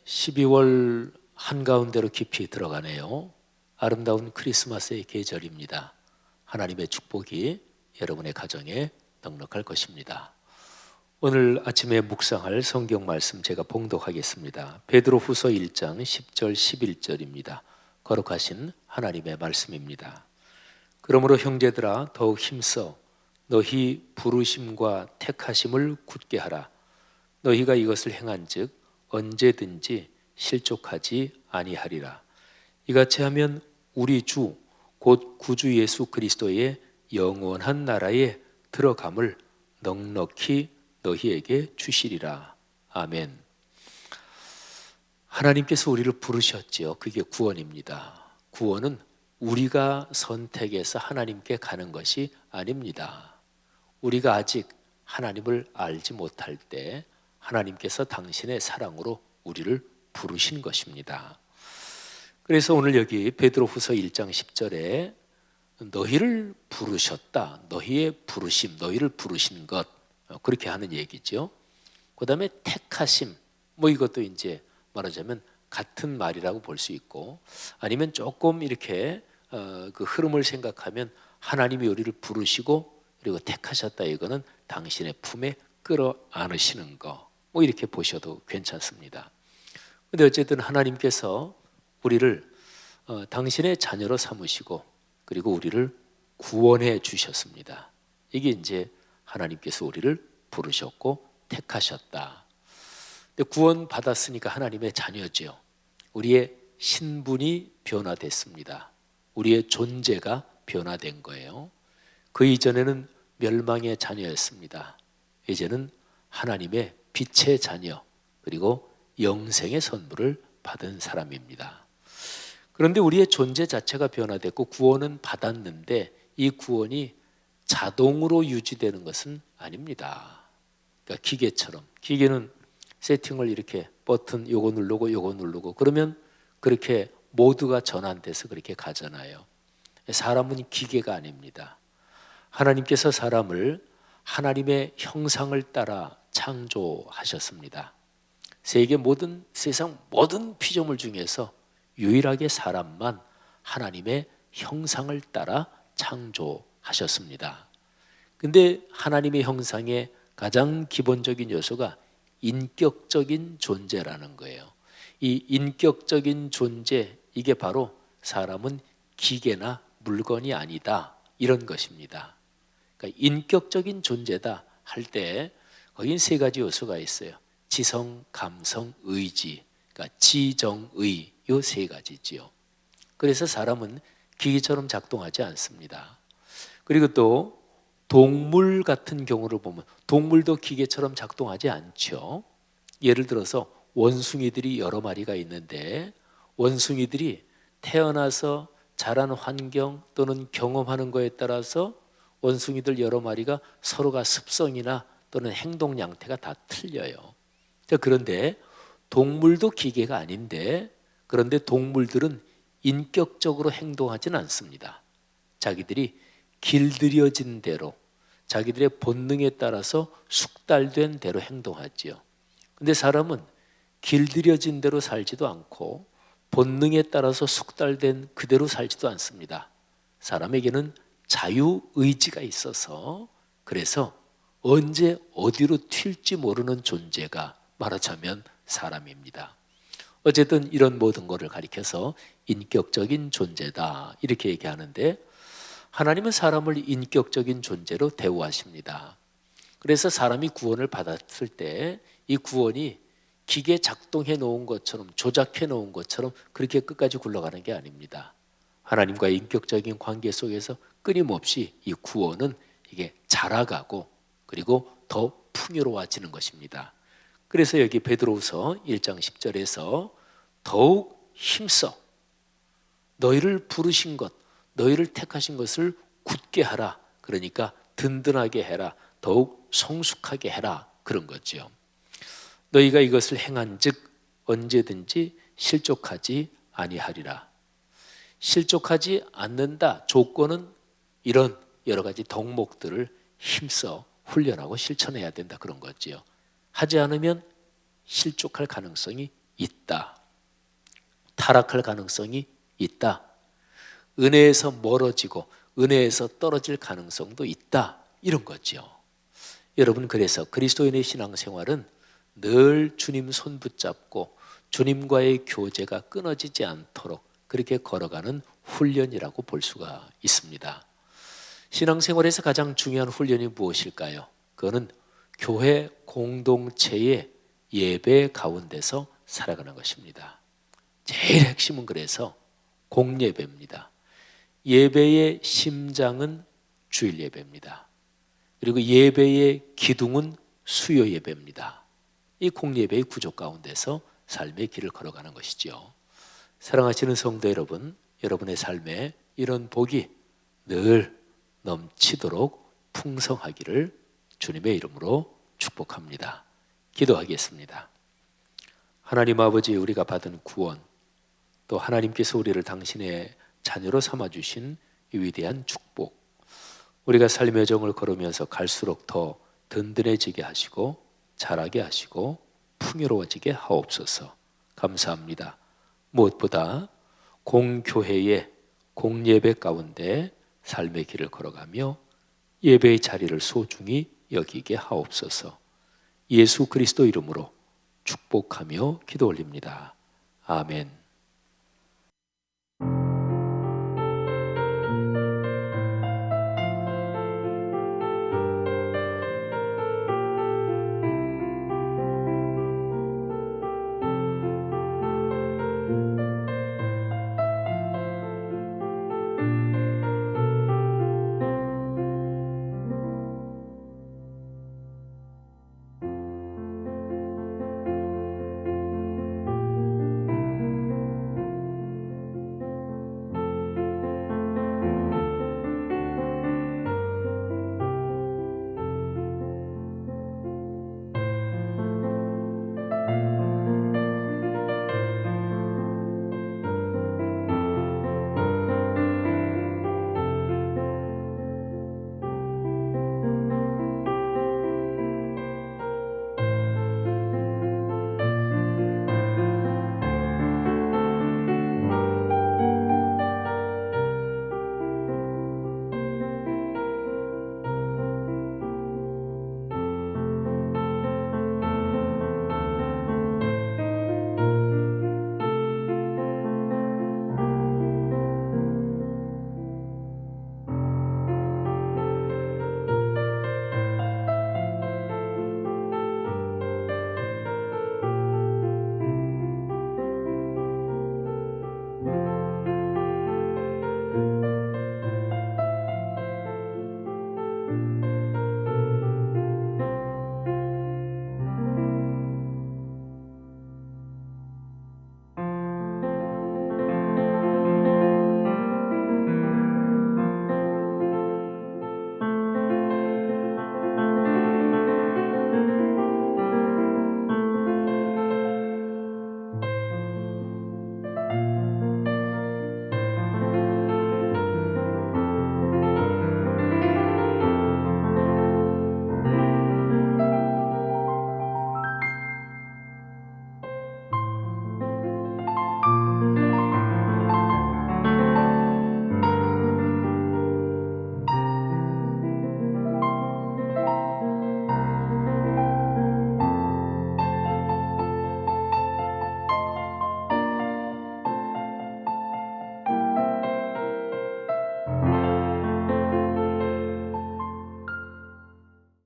12월 한가운데로 깊이 들어가네요. 아름다운 크리스마스의 계절입니다. 하나님의 축복이 여러분의 가정에 넉넉할 것입니다. 오늘 아침에 묵상할 성경 말씀 제가 봉독하겠습니다. 베드로후서 1장 10절 11절입니다. 거룩하신 하나님의 말씀입니다. 그러므로 형제들아 더욱 힘써 너희 부르심과 택하심을 굳게 하라. 너희가 이것을 행한즉 언제든지 실족하지 아니하리라. 이같이 하면 우리 주 곧 구주 예수 그리스도의 영원한 나라에 들어감을 넉넉히 너희에게 주시리라. 아멘. 하나님께서 우리를 부르셨지요. 그게 구원입니다. 구원은 우리가 선택해서 하나님께 가는 것이 아닙니다. 우리가 아직 하나님을 알지 못할 때 하나님께서 당신의 사랑으로 우리를 부르신 것입니다. 그래서 오늘 여기 베드로후서 1장 10절에 너희를 부르셨다. 너희의 부르심, 너희를 부르신 것, 그렇게 하는 얘기죠. 그 다음에 택하심, 이것도 이제 말하자면 같은 말이라고 볼 수 있고, 아니면 조금 이렇게 그 흐름을 생각하면 하나님이 우리를 부르시고 그리고 택하셨다. 이거는 당신의 품에 끌어안으시는 거, 이렇게 보셔도 괜찮습니다. 근데 어쨌든 하나님께서 우리를 당신의 자녀로 삼으시고 그리고 우리를 구원해 주셨습니다. 이게 이제 하나님께서 우리를 부르셨고 택하셨다. 근데 구원 받았으니까 하나님의 자녀죠. 우리의 신분이 변화됐습니다. 우리의 존재가 변화된 거예요. 그 이전에는 멸망의 자녀였습니다. 이제는 하나님의 빛의 자녀 그리고 영생의 선물을 받은 사람입니다. 그런데 우리의 존재 자체가 변화됐고 구원은 받았는데 이 구원이 자동으로 유지되는 것은 아닙니다. 그러니까 기계처럼, 기계는 세팅을 이렇게 버튼 요거 누르고 그러면 그렇게 모두가 전환돼서 그렇게 가잖아요. 사람은 기계가 아닙니다. 하나님께서 사람을 하나님의 형상을 따라 창조하셨습니다. 세상 모든 피조물 중에서 유일하게 사람만 하나님의 형상을 따라 창조하셨습니다. 근데 하나님의 형상의 가장 기본적인 요소가 인격적인 존재라는 거예요. 이 인격적인 존재, 이게 바로 사람은 기계나 물건이 아니다, 이런 것입니다. 그러니까 인격적인 존재다 할 때 거긴 세 가지 요소가 있어요. 지성, 감성, 의지, 그러니까 지정의, 이 세 가지지요. 그래서 사람은 기계처럼 작동하지 않습니다. 그리고 또 동물 같은 경우를 보면 동물도 기계처럼 작동하지 않죠. 예를 들어서 원숭이들이 여러 마리가 있는데 원숭이들이 태어나서 자란 환경 또는 경험하는 거에 따라서 원숭이들 여러 마리가 서로가 습성이나 또는 행동 양태가 다 틀려요. 그런데 동물도 기계가 아닌데 그런데 동물들은 인격적으로 행동하지는 않습니다. 자기들이 길들여진 대로 자기들의 본능에 따라서 숙달된 대로 행동하지요. 근데 사람은 길들여진 대로 살지도 않고 본능에 따라서 숙달된 그대로 살지도 않습니다. 사람에게는 자유의지가 있어서 그래서 언제 어디로 튈지 모르는 존재가 말하자면 사람입니다. 어쨌든 이런 모든 것을 가리켜서 인격적인 존재다 이렇게 얘기하는데 하나님은 사람을 인격적인 존재로 대우하십니다. 그래서 사람이 구원을 받았을 때 이 구원이 기계 작동해 놓은 것처럼 조작해 놓은 것처럼 그렇게 끝까지 굴러가는 게 아닙니다. 하나님과의 인격적인 관계 속에서 끊임없이 이 구원은 이게 자라가고 그리고 더 풍요로워지는 것입니다. 그래서 여기 베드로후서 1장 10절에서 더욱 힘써 너희를 부르신 것, 너희를 택하신 것을 굳게 하라. 그러니까 든든하게 해라. 더욱 성숙하게 해라. 그런 거죠. 너희가 이것을 행한즉 언제든지 실족하지 아니하리라. 실족하지 않는다. 조건은 이런 여러 가지 덕목들을 힘써 훈련하고 실천해야 된다. 그런 거지요. 하지 않으면 실족할 가능성이 있다. 타락할 가능성이 있다. 은혜에서 멀어지고 은혜에서 떨어질 가능성도 있다. 이런 거죠. 여러분, 그래서 그리스도인의 신앙생활은 늘 주님 손 붙잡고 주님과의 교제가 끊어지지 않도록 그렇게 걸어가는 훈련이라고 볼 수가 있습니다. 신앙생활에서 가장 중요한 훈련이 무엇일까요? 그거는 교회 공동체의 예배 가운데서 살아가는 것입니다. 제일 핵심은 그래서 공예배입니다. 예배의 심장은 주일 예배입니다. 그리고 예배의 기둥은 수요 예배입니다. 이 공예배의 구조 가운데서 삶의 길을 걸어가는 것이죠. 사랑하시는 성도 여러분, 여러분의 삶에 이런 복이 늘 넘치도록 풍성하기를 주님의 이름으로 축복합니다. 기도하겠습니다. 하나님 아버지, 우리가 받은 구원, 또 하나님께서 우리를 당신의 자녀로 삼아주신 이 위대한 축복, 우리가 삶의 정을 걸으면서 갈수록 더 든든해지게 하시고 자라게 하시고 풍요로워지게 하옵소서. 감사합니다. 무엇보다 공교회의 공예배 가운데 삶의 길을 걸어가며 예배의 자리를 소중히 여기게 하옵소서. 예수 그리스도 이름으로 축복하며 기도 올립니다. 아멘.